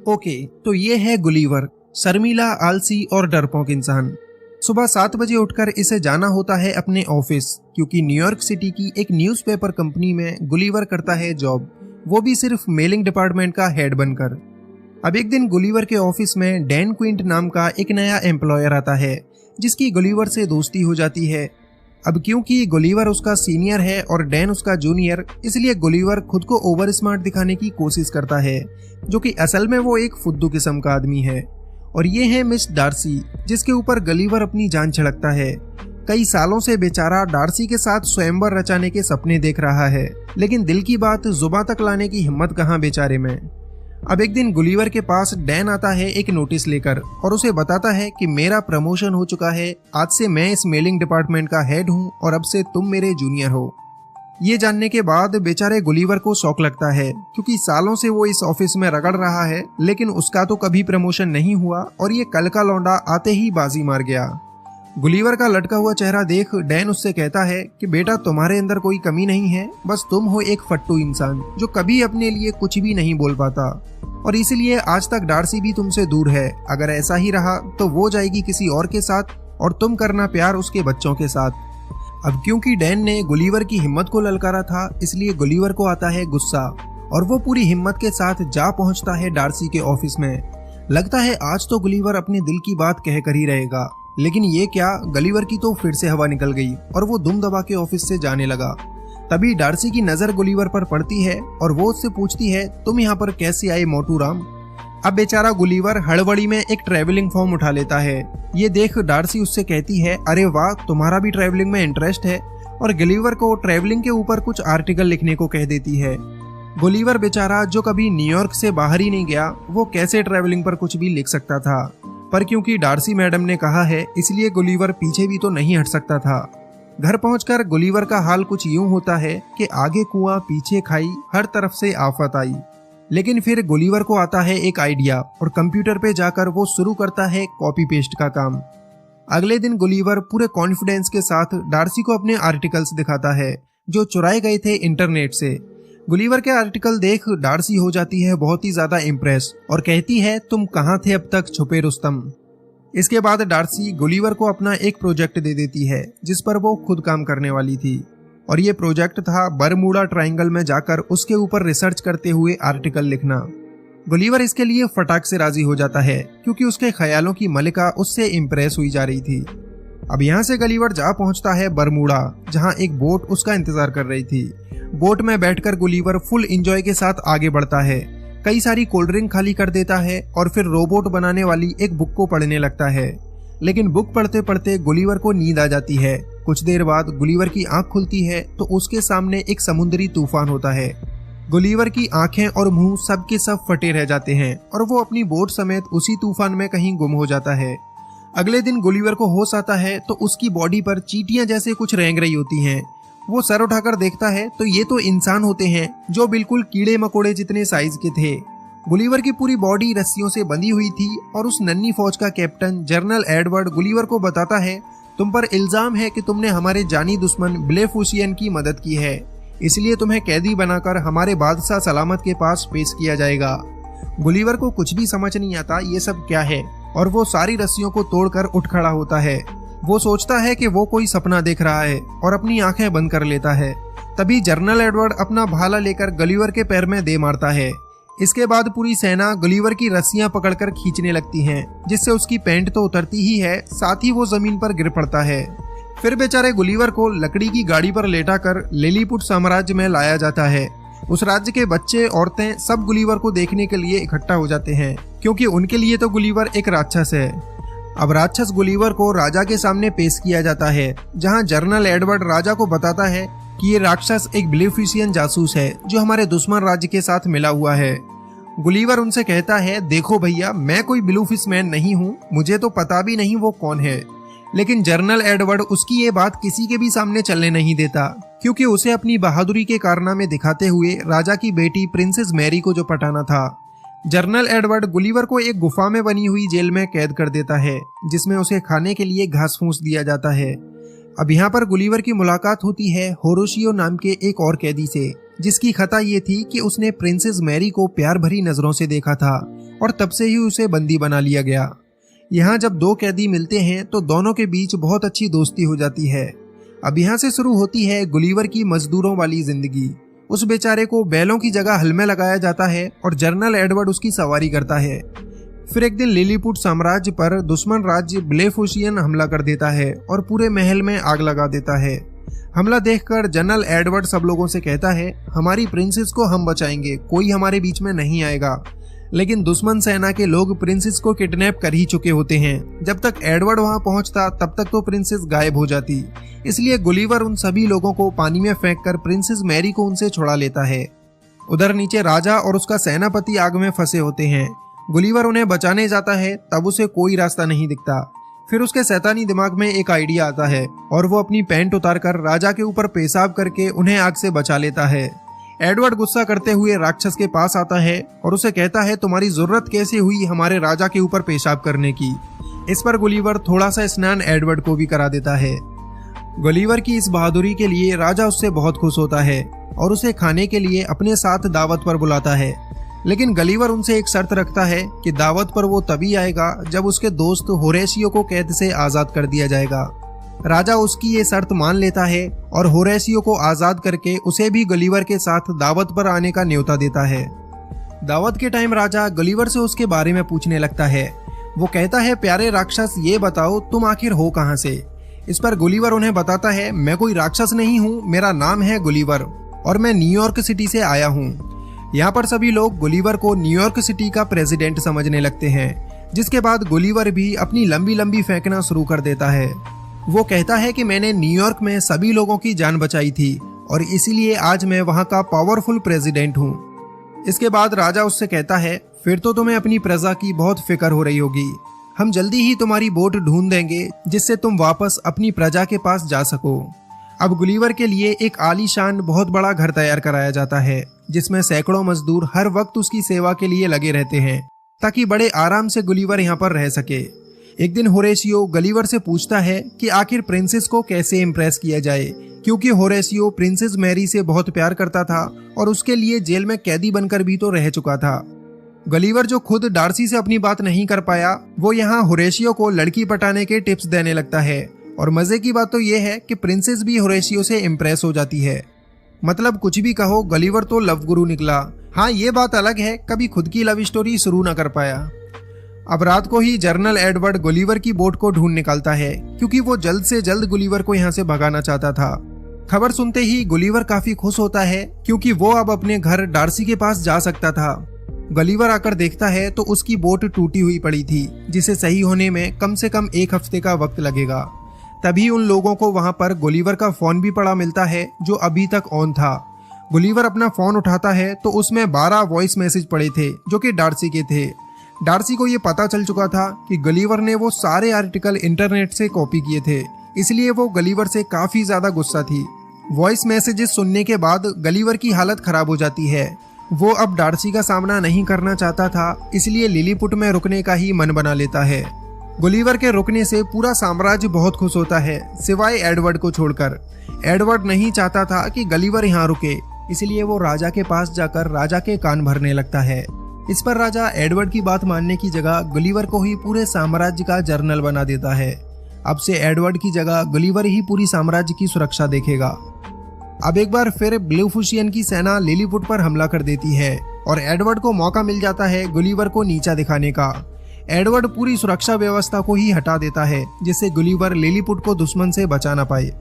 Okay, तो ये है गुलिवर, शर्मीला, आलसी और डरपोक इंसान। सुबह 7 बजे उठकर इसे जाना होता है अपने ऑफिस, क्योंकि न्यूयॉर्क सिटी की एक न्यूज़पेपर कंपनी में गुलिवर करता है जॉब, वो भी सिर्फ मेलिंग डिपार्टमेंट का हेड बनकर। अब एक दिन गुलिवर के ऑफिस में डैन क्विंट नाम का एक नया एम्प्लॉयर आता है, जिसकी गुलिवर से दोस्ती हो जाती है। अब क्योंकि गुलिवर उसका सीनियर है और डैन उसका जूनियर, इसलिए गुलिवर खुद को ओवर स्मार्ट दिखाने की कोशिश करता है, जो कि असल में वो एक फुद्दू किस्म का आदमी है। और ये है मिस डार्सी, जिसके ऊपर गुलिवर अपनी जान छिड़कता है। कई सालों से बेचारा डार्सी के साथ स्वयंवर रचाने के सपने देख रहा है, लेकिन दिल की बात जुबां तक लाने की हिम्मत कहाँ बेचारे में। अब एक दिन गुलिवर के पास डैन आता है एक नोटिस लेकर और उसे बताता है कि मेरा प्रमोशन हो चुका है, आज से मैं इस मेलिंग डिपार्टमेंट का हेड हूँ और अब से तुम मेरे जूनियर हो। ये जानने के बाद बेचारे गुलिवर को शौक लगता है, क्योंकि सालों से वो इस ऑफिस में रगड़ रहा है, लेकिन उसका तो कभी प्रमोशन नहीं हुआ और ये कल का लौंडा आते ही बाजी मार गया। गुलिवर का लटका हुआ चेहरा देख डैन उससे कहता है कि बेटा, तुम्हारे अंदर कोई कमी नहीं है, बस तुम हो एक फट्टू इंसान जो कभी अपने लिए कुछ भी नहीं बोल पाता, और इसीलिए आज तक डार्सी भी तुमसे दूर है। अगर ऐसा ही रहा तो वो जाएगी किसी और के साथ और तुम करना प्यार उसके बच्चों के साथ। अब क्योंकि डैन ने गुलिवर की हिम्मत को ललकारा था, इसलिए गुलिवर को आता है गुस्सा और वो पूरी हिम्मत के साथ जा पहुंचता है डार्सी के ऑफिस में। लगता है आज तो गुलिवर अपने दिल की बात कह कर ही रहेगा, लेकिन ये क्या, गुलिवर की तो फिर से हवा निकल गई और वो दुम दबा के ऑफिस से जाने लगा। तभी डार्सी की नजर गुलिवर पर पड़ती है और वो उससे पूछती है, तुम यहाँ पर कैसे आए मोटू राम। अब बेचारा गुलिवर हड़बड़ी में एक ट्रैवलिंग फॉर्म उठा लेता है। ये देख डार्सी उससे कहती है, अरे वाह, तुम्हारा भी ट्रैवलिंग में इंटरेस्ट है, और गुलिवर को ट्रैवलिंग के ऊपर कुछ आर्टिकल लिखने को कह देती है। गुलिवर बेचारा जो कभी न्यूयॉर्क से बाहर ही नहीं गया, वो कैसे ट्रैवलिंग पर कुछ भी लिख सकता था, पर क्योंकि डार्सी मैडम ने कहा है इसलिए गुलिवर पीछे भी तो नहीं हट सकता था। घर पहुंचकर गुलिवर का हाल कुछ यूं होता है कि आगे कुआं पीछे खाई, हर तरफ से आफत आई। लेकिन फिर गुलिवर को आता है एक आइडिया और कंप्यूटर पे जाकर वो शुरू करता है कॉपी पेस्ट का काम। अगले दिन गुलिवर पूरे कॉन्फिडेंस के साथ डार्सी को अपने आर्टिकल्स दिखाता है जो चुराए गए थे इंटरनेट से। गुलिवर के आर्टिकल देख डार्सी हो जाती है बहुत ही ज्यादा इम्प्रेस और कहती है, तुम कहाँ थे अब तक छुपे रुस्तम। इसके बाद डार्सी गुलिवर को अपना एक प्रोजेक्ट दे देती है जिस पर वो खुद काम करने वाली थी, और ये प्रोजेक्ट था बरमूडा ट्रायंगल में जाकर उसके ऊपर रिसर्च करते हुए आर्टिकल लिखना। गुलिवर इसके लिए फटाक से राजी हो जाता है, क्योंकि उसके ख्यालों की मलिका उससे इम्प्रेस हुई जा रही थी। अब यहाँ से गुलिवर जा पहुंचता है बरमूडा, जहाँ एक बोट उसका इंतजार कर रही थी। बोट में बैठकर गुलिवर फुल एंजॉय के साथ आगे बढ़ता है, कई सारी कोल्ड ड्रिंक खाली कर देता है और फिर रोबोट बनाने वाली एक बुक को पढ़ने लगता है। लेकिन बुक पढ़ते पढ़ते गुलिवर को नींद आ जाती है। कुछ देर बाद गुलिवर की आंख खुलती है तो उसके सामने एक समुद्री तूफान होता है। गुलिवर की आंखें और मुंह सब के सब फटे रह जाते हैं और वो अपनी बोट समेत उसी तूफान में कहीं गुम हो जाता है। अगले दिन गुलिवर को होश आता है तो उसकी बॉडी पर चींटियां जैसे कुछ रेंग रही होती हैं। वो सर उठाकर देखता है तो ये तो इंसान होते हैं जो बिल्कुल कीड़े मकोड़े जितने साइज के थे। गुलिवर की पूरी बॉडी रस्सियों से बंधी हुई थी और उस नन्ही फौज का कैप्टन जनरल एडवर्ड गुलिवर को बताता है, तुम पर इल्जाम है कि तुमने हमारे जानी दुश्मन ब्लेफुसियन की मदद की है, इसलिए तुम्हें कैदी बनाकर हमारे बादशाह सलामत के पास पेश किया जाएगा। गुलिवर को कुछ भी समझ नहीं आता ये सब क्या है, और वो सारी रस्सियों को तोड़कर उठ खड़ा होता है। वो सोचता है कि वो कोई सपना देख रहा है और अपनी आंखें बंद कर लेता है। तभी जनरल एडवर्ड अपना भाला लेकर गुलिवर के पैर में दे मारता है। इसके बाद पूरी सेना गुलिवर की रस्सियां पकड़कर खींचने लगती हैं, जिससे उसकी पैंट तो उतरती ही है, साथ ही वो जमीन पर गिर पड़ता है। फिर बेचारे गुलिवर को लकड़ी की गाड़ी पर लेटाकर लिलीपुट साम्राज्य में लाया जाता है। उस राज्य के बच्चे, औरतें सब गुलिवर को देखने के लिए इकट्ठा हो जाते हैं, क्योंकि उनके लिए तो गुलिवर एक राक्षस है। अब राक्षस गुलिवर को राजा के सामने पेश किया जाता है, जहां जनरल एडवर्ड राजा को बताता है कि ये राक्षस एक ब्लेफिसियन जासूस है जो हमारे दुश्मन राज्य के साथ मिला हुआ है। गुलिवर उनसे कहता है, देखो भैया, मैं कोई ब्लूफिशमैन नहीं हूँ, मुझे तो पता भी नहीं वो कौन है। लेकिन जनरल एडवर्ड उसकी ये बात किसी के भी सामने चलने नहीं देता, क्योंकि उसे अपनी बहादुरी के कारनामे दिखाते हुए राजा की बेटी प्रिंसेस मैरी को जो पटाना था। जनरल एडवर्ड गुलिवर को एक गुफा में बनी हुई जेल में कैद कर देता है, जिसमें उसे खाने के लिए घास फूस दिया जाता है। अब यहाँ पर गुलिवर की मुलाकात होती है होरोशियो नाम के एक और कैदी से, जिसकी खता ये थी कि उसने प्रिंसेस मैरी को प्यार भरी नजरों से देखा था और तब से ही उसे बंदी बना लिया गया। यहाँ जब दो कैदी मिलते हैं तो दोनों के बीच बहुत अच्छी दोस्ती हो जाती है। अब यहाँ से शुरू होती है गुलिवर की मजदूरों वाली जिंदगी। उस बेचारे को बैलों की जगह हल में लगाया जाता है और जनरल एडवर्ड उसकी सवारी करता है। फिर एक दिन लिलीपुट साम्राज्य पर दुश्मन राज्य ब्लेफुशियन हमला कर देता है और पूरे महल में आग लगा देता है। हमला देखकर जनरल एडवर्ड सब लोगों से कहता है, हमारी प्रिंसेस को हम बचाएंगे, कोई हमारे बीच में नहीं आएगा। लेकिन दुश्मन सेना के लोग प्रिंसेस को किडनैप कर ही चुके होते हैं। जब तक एडवर्ड वहां पहुंचता तब तक तो प्रिंसेस गायब हो जाती। इसलिए गुलिवर उन सभी लोगों को पानी में फेंककर प्रिंसेस मैरी को उनसे छुड़ा लेता है। उधर नीचे राजा और उसका सेनापति आग में फंसे होते हैं। गुलिवर उन्हें बचाने जाता है, तब उसे कोई रास्ता नहीं दिखता। फिर उसके शैतानी दिमाग में एक आइडिया आता है और वो अपनी पैंट उतारकर राजा के ऊपर पेशाब करके उन्हें आग से बचा लेता है। एडवर्ड गुस्सा करते हुए राक्षस के पास आता है और उसे कहता है, तुम्हारी जरूरत कैसे हुई हमारे राजा के ऊपर पेशाब करने की। इस पर गुलिवर थोड़ा सा स्नान एडवर्ड को भी करा देता है। गुलिवर की इस बहादुरी के लिए राजा उससे बहुत खुश होता है और उसे खाने के लिए अपने साथ दावत पर बुलाता है। लेकिन गलीवर उनसे एक शर्त रखता है कि दावत पर वो तभी आएगा जब उसके दोस्त होरेशियो को कैद से आजाद कर दिया जाएगा। राजा उसकी ये शर्त मान लेता है और होरेशियो को आजाद करके उसे भी गलीवर के साथ दावत पर आने का न्योता देता है। दावत के टाइम राजा गलीवर से उसके बारे में पूछने लगता है। वो कहता है, प्यारे राक्षस, ये बताओ तुम आखिर हो कहाँ से। इस पर गुलिवर उन्हें बताता है, मैं कोई राक्षस नहीं हूँ, मेरा नाम है गुलिवर और मैं न्यूयॉर्क सिटी से आया हूँ। यहाँ पर सभी लोग गुलिवर को न्यूयॉर्क सिटी का प्रेसिडेंट समझने लगते हैं, जिसके बाद गुलिवर भी अपनी लंबी लंबी फेंकना शुरू कर देता है। वो कहता है कि मैंने न्यूयॉर्क में सभी लोगों की जान बचाई थी और इसीलिए आज मैं वहाँ का पावरफुल प्रेसिडेंट हूँ। इसके बाद राजा उससे कहता है, फिर तो तुम्हें अपनी प्रजा की बहुत फिक्र हो रही होगी। हम जल्दी ही तुम्हारी बोट ढूंढ देंगे जिससे तुम वापस अपनी प्रजा के पास जा सको। अब गुलिवर के लिए एक आलीशान बहुत बड़ा घर तैयार कराया जाता है, जिसमें सैकड़ों मजदूर हर वक्त उसकी सेवा के लिए लगे रहते हैं ताकि बड़े आराम से गुलिवर यहाँ पर रह सके। एक दिन होरेशियो गलीवर से पूछता है कि आखिर प्रिंसेस को कैसे इम्प्रेस किया जाए, क्योंकि होरेशियो प्रिंसेस मैरी से बहुत प्यार करता था और उसके लिए जेल में कैदी बनकर भी तो रह चुका था। गलीवर जो खुद डार्सी से अपनी बात नहीं कर पाया, वो यहाँ होरेशियो को लड़की पटाने के टिप्स देने लगता है। और मजे की बात तो ये है कि प्रिंसेस भी होरेशियो से इम्प्रेस हो जाती है। मतलब कुछ भी कहो, गलीवर तो लव गुरु निकला। हाँ, ये बात अलग है, कभी खुद की लव स्टोरी शुरू न कर पाया। अब रात को ही जनरल एडवर्ड गुलिवर की बोट को ढूंढ निकालता है, क्योंकि वो जल्द से जल्द गुलिवर को यहाँ से भगाना चाहता था। खबर सुनते ही गुलिवर काफी खुश होता है, क्योंकि वो अब अपने घर डार्सी के पास जा सकता था। गलीवर आकर देखता है तो उसकी बोट टूटी हुई पड़ी थी, जिसे सही होने में कम से कम 1 हफ्ते का वक्त लगेगा। तभी उन लोगों को वहां पर गुलिवर का फोन भी पड़ा मिलता है, जो अभी तक ऑन था। गुलिवर अपना फोन उठाता है तो उसमें 12 वॉइस मैसेज पड़े थे, जो कि डार्सी के थे। डार्सी को ये पता चल चुका था कि गलीवर ने वो सारे आर्टिकल इंटरनेट से कॉपी किए थे, इसलिए वो गलीवर से काफी ज्यादा गुस्सा थी। वॉइस मैसेजेस सुनने के बाद गलीवर की हालत खराब हो जाती है। वो अब डार्सी का सामना नहीं करना चाहता था, इसलिए लिलीपुट में रुकने का ही मन बना लेता है। गुलिवर के रुकने से पूरा साम्राज्य बहुत खुश होता है, सिवाय एडवर्ड को छोड़कर। एडवर्ड नहीं चाहता था कि गलीवर यहाँ रुके, इसलिए वो राजा के पास जाकर राजा के कान भरने लगता है। इस पर राजा एडवर्ड की बात मानने की जगह गुलिवर को ही पूरे साम्राज्य का जनरल बना देता है। अब से एडवर्ड की जगह गुलिवर ही पूरी साम्राज्य की सुरक्षा देखेगा। अब एक बार फिर ब्लेफुशियन की सेना लिलीपुट पर हमला कर देती है और एडवर्ड को मौका मिल जाता है गुलिवर को नीचा दिखाने का। एडवर्ड पूरी सुरक्षा व्यवस्था को ही हटा देता है, जिससे गुलिवर लिलीपुट को दुश्मन से बचा ना पाए।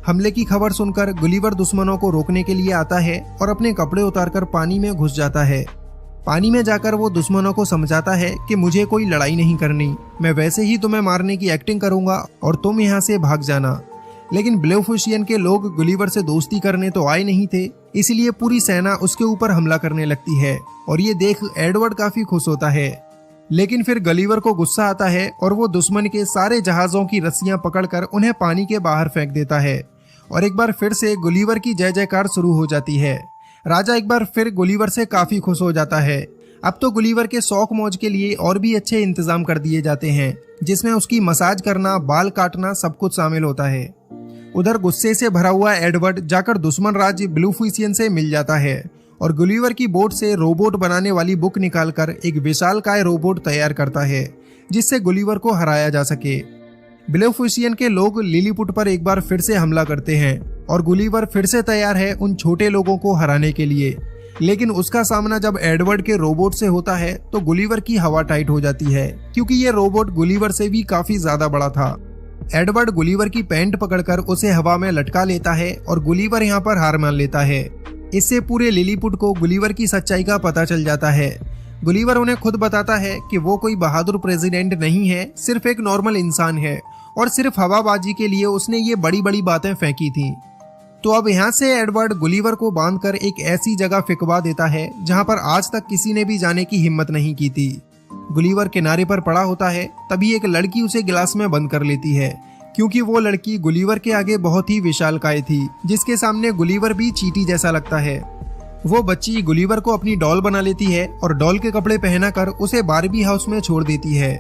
हमले की खबर सुनकर गुलिवर दुश्मनों को रोकने के लिए आता है और अपने कपड़े उतारकर पानी में घुस जाता है। पानी में जाकर वो दुश्मनों को समझाता है कि मुझे कोई लड़ाई नहीं करनी, मैं वैसे ही तुम्हें मारने की एक्टिंग करूंगा और तुम यहाँ से भाग जाना। लेकिन ब्लेफुशियन के लोग गुलिवर से दोस्ती करने तो आए नहीं थे, इसलिए पूरी सेना उसके ऊपर हमला करने लगती है और ये देख एडवर्ड काफी खुश होता है। लेकिन फिर गलीवर को गुस्सा आता है और वो दुश्मन के सारे जहाजों की रस्सियां पकड़कर उन्हें पानी के बाहर फेंक देता है और एक बार फिर से गुलिवर की जय जयकार शुरू हो जाती है। राजा एक बार फिर गुलिवर से काफी खुश हो जाता है। अब तो गुलिवर के शौक मौज के लिए और भी अच्छे इंतजाम कर दिए जाते हैं, जिसमें उसकी मसाज करना, बाल काटना सब कुछ शामिल होता है। उधर गुस्से से भरा हुआ एडवर्ड जाकर दुश्मन राज्य ब्लेफुशियन से मिल जाता है और गुलिवर की बोट से रोबोट बनाने वाली बुक निकालकर एक विशालकाय रोबोट तैयार करता है जिससे गुलिवर को हराया जा सके। ब्लेफुसियन के लोग लिलीपुट पर एक बार फिर से हमला करते हैं और गुलिवर फिर से तैयार है उन छोटे लोगों को हराने के लिए, लेकिन उसका सामना जब एडवर्ड के रोबोट से होता है तो गुलिवर की हवा टाइट हो जाती है क्योंकि ये रोबोट गुलिवर से भी काफी ज्यादा बड़ा था। एडवर्ड गुलिवर की पैंट पकड़कर उसे हवा में लटका लेता है और गुलिवर यहाँ पर हार मान लेता है। इससे पूरे लिलीपुट को गुलिवर की सच्चाई का पता चल जाता है। गुलिवर उन्हें खुद बताता है कि वो कोई बहादुर प्रेसिडेंट नहीं है, सिर्फ एक नॉर्मल इंसान है और सिर्फ हवाबाजी के लिए उसने ये बड़ी बड़ी बातें फेंकी थी। तो अब यहाँ से एडवर्ड गुलिवर को बांधकर एक ऐसी जगह फिकवा देता है जहाँ पर आज तक किसी ने भी जाने की हिम्मत नहीं की थी। गुलिवर किनारे पर पड़ा होता है, तभी एक लड़की उसे गिलास में बंद कर लेती है क्योंकि वो लड़की गुलिवर के आगे बहुत ही विशालकाय थी, जिसके सामने गुलिवर भी चींटी जैसा लगता है। वो बच्ची गुलिवर को अपनी डॉल बना लेती है और डॉल के कपड़े पहनाकर उसे बारबी हाउस में छोड़ देती है।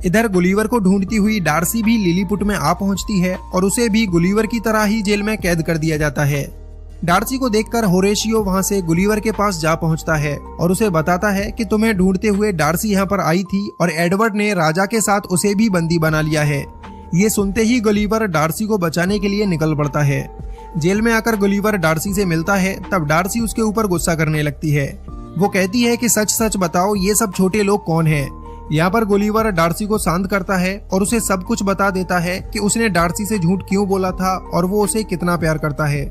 इधर गुलिवर को ढूंढती हुई डार्सी भी लिलीपुट में आ पहुंचती है और उसे भी गुलिवर की तरह ही जेल में कैद कर दिया जाता है। डार्सी को देखकर होरेशियो वहां से गुलिवर के पास जा पहुंचता है और उसे बताता है कि तुम्हें ढूंढते हुए डार्सी यहाँ पर आई थी और एडवर्ड ने राजा के साथ उसे भी बंदी बना लिया है। ये सुनते ही गुलिवर डार्सी को बचाने के लिए निकल पड़ता है। जेल में आकर गुलिवर डार्सी से मिलता है, तब डार्सी उसके ऊपर गुस्सा करने लगती है। वो कहती है कि सच सच बताओ ये सब छोटे लोग कौन हैं। यहाँ पर गुलिवर डार्सी को शांत करता है और उसे सब कुछ बता देता है कि उसने डार्सी से झूठ क्यों बोला था और वो उसे कितना प्यार करता है।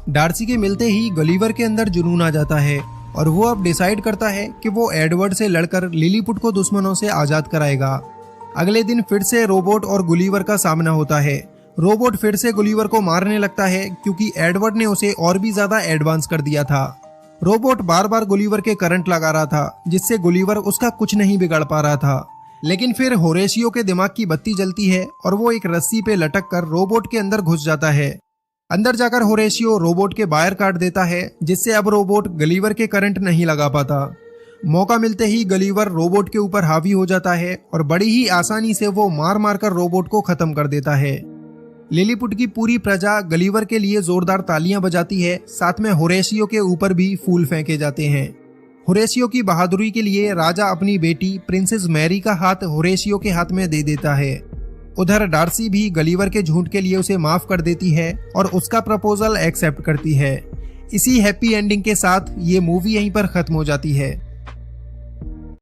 डार्सी के मिलते ही गुलिवर के अंदर जुनून आ जाता है और वो अब डिसाइड करता है कि वो एडवर्ड से लड़कर लिलीपुट को दुश्मनों से आजाद कराएगा। अगले दिन फिर से रोबोट और गुलिवर का सामना होता है। रोबोट फिर से गुलिवर को मारने लगता है क्योंकि एडवर्ड ने उसे और भी ज्यादा एडवांस कर दिया था। रोबोट बार बार गुलिवर के करंट लगा रहा था जिससे गुलिवर उसका कुछ नहीं बिगाड़ पा रहा था। लेकिन फिर होरेशियो के दिमाग की बत्ती जलती है और वो एक रस्सी पे लटक कर रोबोट के अंदर घुस जाता है। अंदर जाकर होरेशियो रोबोट के वायर काट देता है जिससे अब रोबोट गुलिवर के करंट नहीं लगा पाता। मौका मिलते ही गुलिवर रोबोट के ऊपर हावी हो जाता है और बड़ी ही आसानी से वो मार मार कर रोबोट को खत्म कर देता है। लिलीपुट की पूरी प्रजा गुलिवर के लिए जोरदार तालियां बजाती है, साथ में होरेशियो के ऊपर भी फूल फेंके जाते हैं। होरेशियो की बहादुरी के लिए राजा अपनी बेटी प्रिंसेस मैरी का हाथ होरेशियो के हाथ में दे देता है। उधर डार्सी भी गुलिवर के झूठ के लिए उसे माफ कर देती है और उसका प्रपोजल एक्सेप्ट करती है। इसी हैप्पी एंडिंग के साथ ये मूवी यहीं पर खत्म हो जाती है।